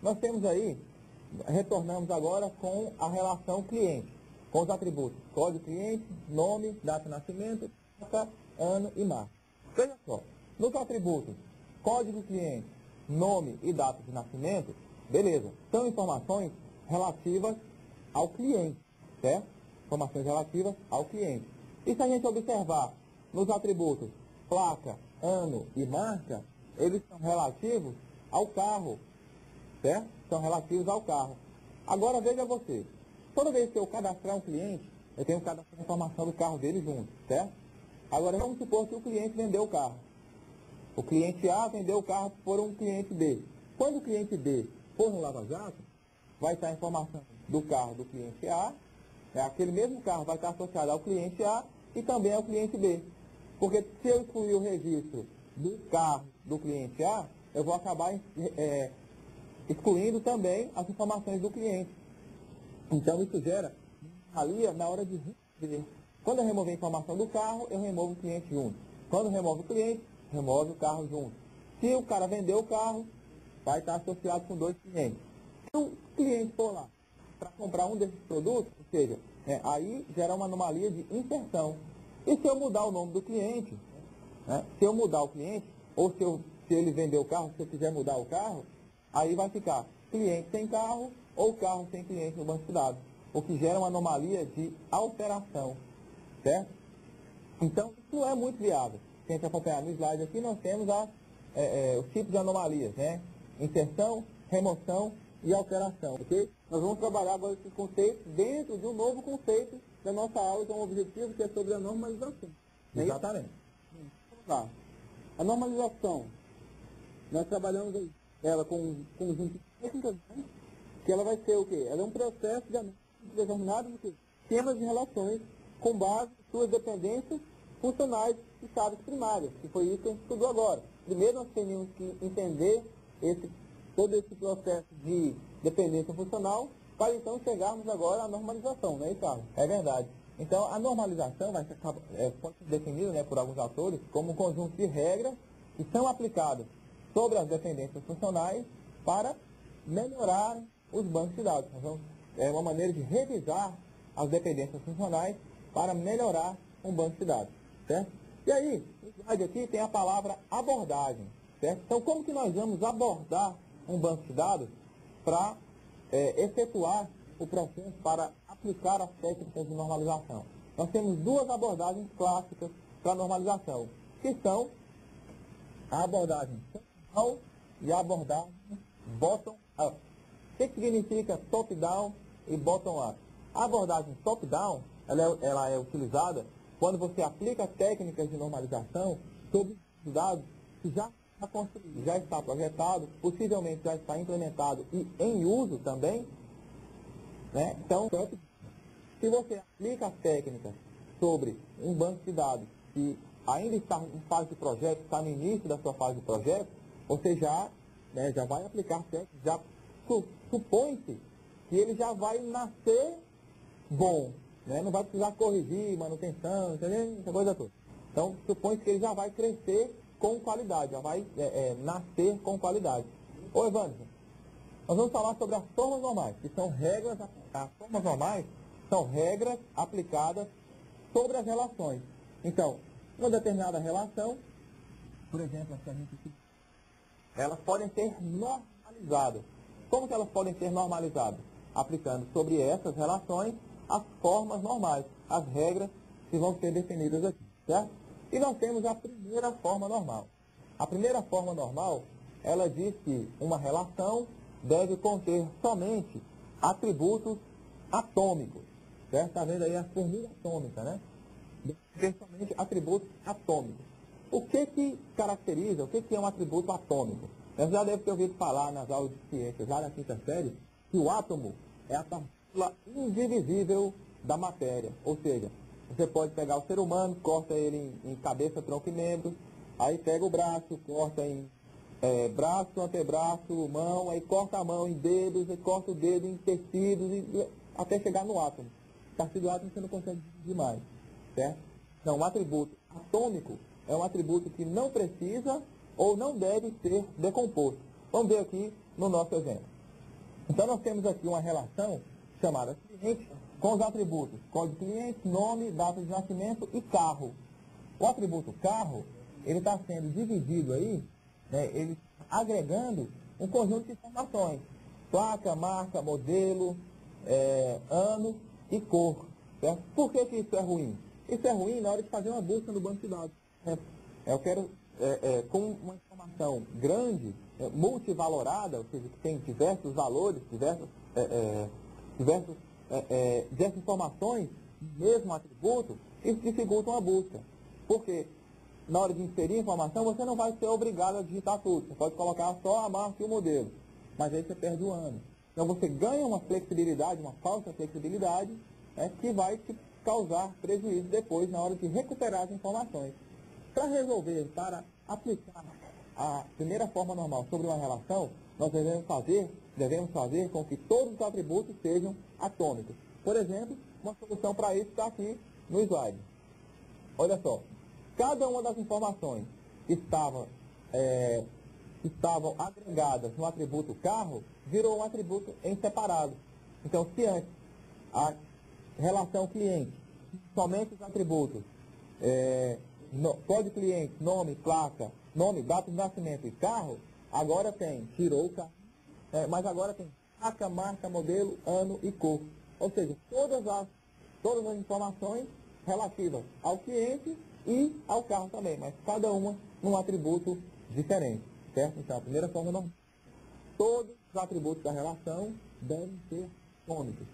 nós temos aí, retornamos agora com a relação cliente, com os atributos código cliente, nome, data de nascimento, data, ano e marca. Veja só, nos atributos código cliente, nome e data de nascimento, beleza, são informações relativas ao cliente, certo? Informações relativas ao cliente. E se a gente observar nos atributos placa, ano e marca, eles são relativos ao carro, certo? São relativos ao carro. Agora veja você, toda vez que eu cadastrar um cliente, eu tenho que cadastrar a informação do carro dele junto, certo? Agora vamos supor que o cliente vendeu o carro. O cliente A vendeu o carro por um cliente B. Quando o cliente B for no Lava Jato, vai estar a informação do carro do cliente A, aquele mesmo carro vai estar associado ao cliente A e também ao cliente B. Porque se eu excluir o registro do carro do cliente A, eu vou acabar excluindo também as informações do cliente. Então isso gera ali na hora de remover. Quando eu remover a informação do carro, eu removo o cliente junto. Quando eu removo o cliente, remove o carro junto. Se o cara vendeu o carro, vai estar associado com dois clientes. Se o cliente for lá para comprar um desses produtos, ou seja, aí gera uma anomalia de inserção. E se eu mudar o nome do cliente, se eu mudar o cliente, ou se ele vender o carro, se eu quiser mudar o carro, aí vai ficar cliente sem carro ou carro sem cliente no banco de dados, o que gera uma anomalia de alteração, certo? Então, isso não é muito viável. Se a gente acompanhar no slide aqui, nós temos os tipos de anomalias, né? Inserção, remoção e alteração, ok? Nós vamos trabalhar agora esses conceitos dentro de um novo conceito da nossa aula, que é um objetivo que é sobre a normalização. Exatamente. Vamos lá. A normalização, nós trabalhamos aí, ela com um conjunto de técnicas, né? Que ela vai ser o quê? Ela é um processo de análise de determinados sistemas de relações com base em suas dependências funcionais e chaves primárias, que foi isso que a gente estudou agora. Primeiro nós temos que entender todo esse processo de dependência funcional, para então chegarmos agora à normalização, não é isso, Carlos? É verdade. Então, a normalização pode ser definida, né, por alguns autores como um conjunto de regras que são aplicadas sobre as dependências funcionais para melhorar os bancos de dados. Então, é uma maneira de revisar as dependências funcionais para melhorar um banco de dados, certo? E aí, no slide aqui tem a palavra abordagem, certo? Então, como que nós vamos abordar um banco de dados para efetuar o processo para aplicar as técnicas de normalização? Nós temos duas abordagens clássicas para a normalização, que são a abordagem top-down e a abordagem bottom-up. O que significa top-down e bottom-up? A abordagem top-down, ela é utilizada quando você aplica técnicas de normalização sobre dados que já está construído, já está projetado, possivelmente já está implementado e em uso também, né? Então, se você aplica as técnicas sobre um banco de dados que ainda está em fase de projeto, está no início da sua fase de projeto, você já vai aplicar técnicas, já supõe-se que ele já vai nascer bom, né? Não vai precisar corrigir, manutenção, entendeu? Essa coisa toda. Então, supõe-se que ele já vai crescer com qualidade, já vai nascer com qualidade. Ô, Evandro, nós vamos falar sobre as formas normais, que são regras, as formas normais são regras aplicadas sobre as relações. Então, uma determinada relação, por exemplo, elas podem ser normalizadas. Como que elas podem ser normalizadas? Aplicando sobre essas relações as formas normais, as regras que vão ser definidas aqui, certo? E nós temos a primeira forma normal. A primeira forma normal, ela diz que uma relação deve conter somente atributos atômicos, certo? Está vendo aí a formiga atômica, né? Deve ter somente atributos atômicos. O que caracteriza, o que é um atributo atômico? Você já deve ter ouvido falar nas aulas de ciências, lá na quinta série, que o átomo é a partícula indivisível da matéria. Ou seja, você pode pegar o ser humano, corta ele em cabeça, tronco e membros, aí pega o braço, corta em braço, antebraço, mão, aí corta a mão em dedos, aí corta o dedo em tecidos, até chegar no átomo. A partir do átomo você não consegue dividir mais, certo? Então, um atributo atômico é um atributo que não precisa ou não deve ser decomposto. Vamos ver aqui no nosso exemplo. Então nós temos aqui uma relação chamada cliente com os atributos código cliente, nome, data de nascimento e carro. O atributo carro, ele está sendo dividido aí, né, ele agregando um conjunto de informações. Placa, marca, modelo, ano e cor. Certo? Por que isso é ruim? Isso é ruim na hora de fazer uma busca no banco de dados. Eu quero, com uma informação grande, multivalorada, ou seja, que tem diversos valores, diversas informações, mesmo atributo, isso dificulta uma busca. Porque na hora de inserir informação, você não vai ser obrigado a digitar tudo. Você pode colocar só a marca e o modelo, mas aí você perde o ano. Então você ganha uma flexibilidade, uma falsa flexibilidade, que vai te causar prejuízo depois na hora de recuperar as informações. Para resolver, para aplicar a primeira forma normal sobre uma relação, nós devemos fazer com que todos os atributos sejam atômicos. Por exemplo, uma solução para isso está aqui no slide. Olha só, cada uma das informações que estavam agregadas no atributo carro, virou um atributo em separado. Então, se antes a relação cliente, somente os atributos código cliente, nome, placa, nome, data de nascimento e carro, agora tirou o carro, mas agora tem placa, marca, modelo, ano e cor. Ou seja, todas as informações relativas ao cliente e ao carro também, mas cada uma num atributo diferente, certo? Então, a primeira forma não. Todos os atributos da relação devem ser atômicos.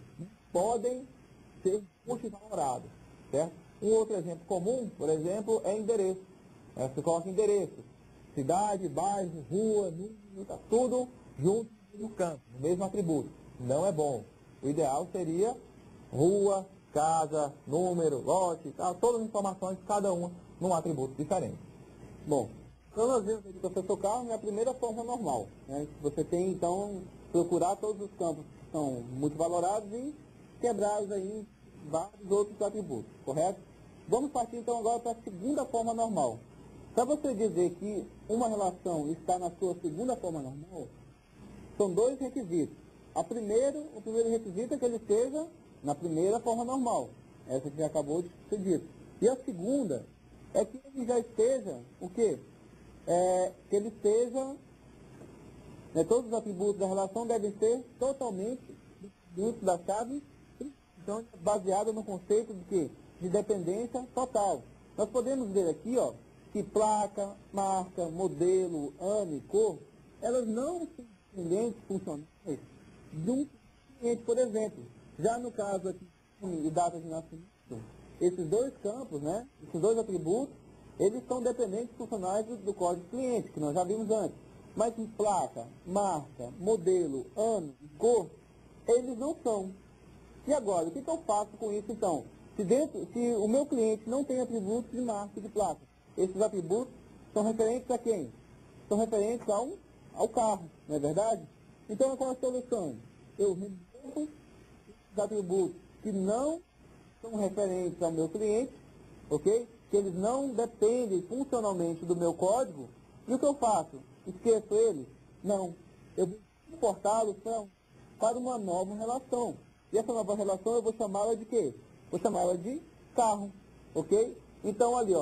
Podem ser multivalorados, certo? Um outro exemplo comum, por exemplo, é endereço. Você coloca endereço, cidade, bairro, rua, número, tá tudo junto no campo, no mesmo atributo. Não é bom. O ideal seria rua, casa, número, lote, todas as informações, cada uma num atributo diferente. Bom, então nós vimos que o professor Carlos é a primeira forma normal. Você tem, então, procurar todos os campos que são multivalorados e quebrá-los aí em vários outros atributos, correto? Vamos partir, então, agora para a segunda forma normal. Para você dizer que uma relação está na sua segunda forma normal, são dois requisitos. O primeiro requisito é que ele esteja na primeira forma normal, essa que já acabou de ser dito. E a segunda é que ele já esteja, o quê? Que ele esteja, todos os atributos da relação devem ser totalmente dentro da chave, então baseado no conceito de quê? De dependência total. Nós podemos ver aqui, que placa, marca, modelo, ano e cor, elas não são dependentes funcionais de um cliente, por exemplo. Já no caso aqui, e data de nascimento, esses dois campos, esses dois atributos, eles são dependentes funcionais do código cliente, que nós já vimos antes. Mas em placa, marca, modelo, ano e cor, eles não são. E agora, o que eu faço com isso então? Se o meu cliente não tem atributos de marca e de placa, esses atributos são referentes a quem? São referentes ao carro, não é verdade? Então, qual é a solução? Eu removo os atributos que não são referentes ao meu cliente, ok? Que eles não dependem funcionalmente do meu código. E o que eu faço? Esqueço eles? Não. Eu vou importá-los para uma nova relação. E essa nova relação eu vou chamá-la de quê? Vou chamá-la de carro, ok? Então, ali,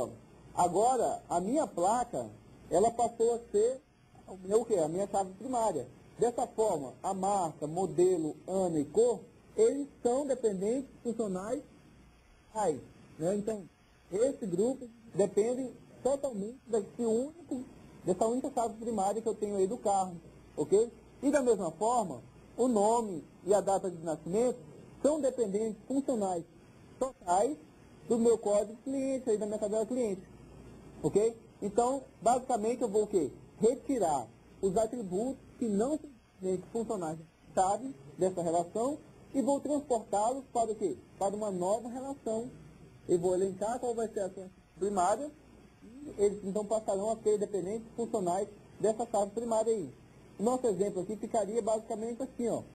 agora a minha placa, ela passou a ser a minha chave primária. Dessa forma, a marca, modelo, ano e cor, eles são dependentes funcionais. Então, esse grupo depende totalmente dessa única chave primária que eu tenho aí do carro, ok? E da mesma forma, o nome e a data de nascimento são dependentes funcionais totais do meu código cliente, aí da minha tabela cliente, ok? Então, basicamente, eu vou o quê? Retirar os atributos que não são dependentes funcionais chave dessa relação e vou transportá-los para o quê? Para uma nova relação. Eu vou elencar qual vai ser a chave primária e eles então passarão a ser dependentes funcionais dessa chave primária aí. O nosso exemplo aqui ficaria basicamente assim,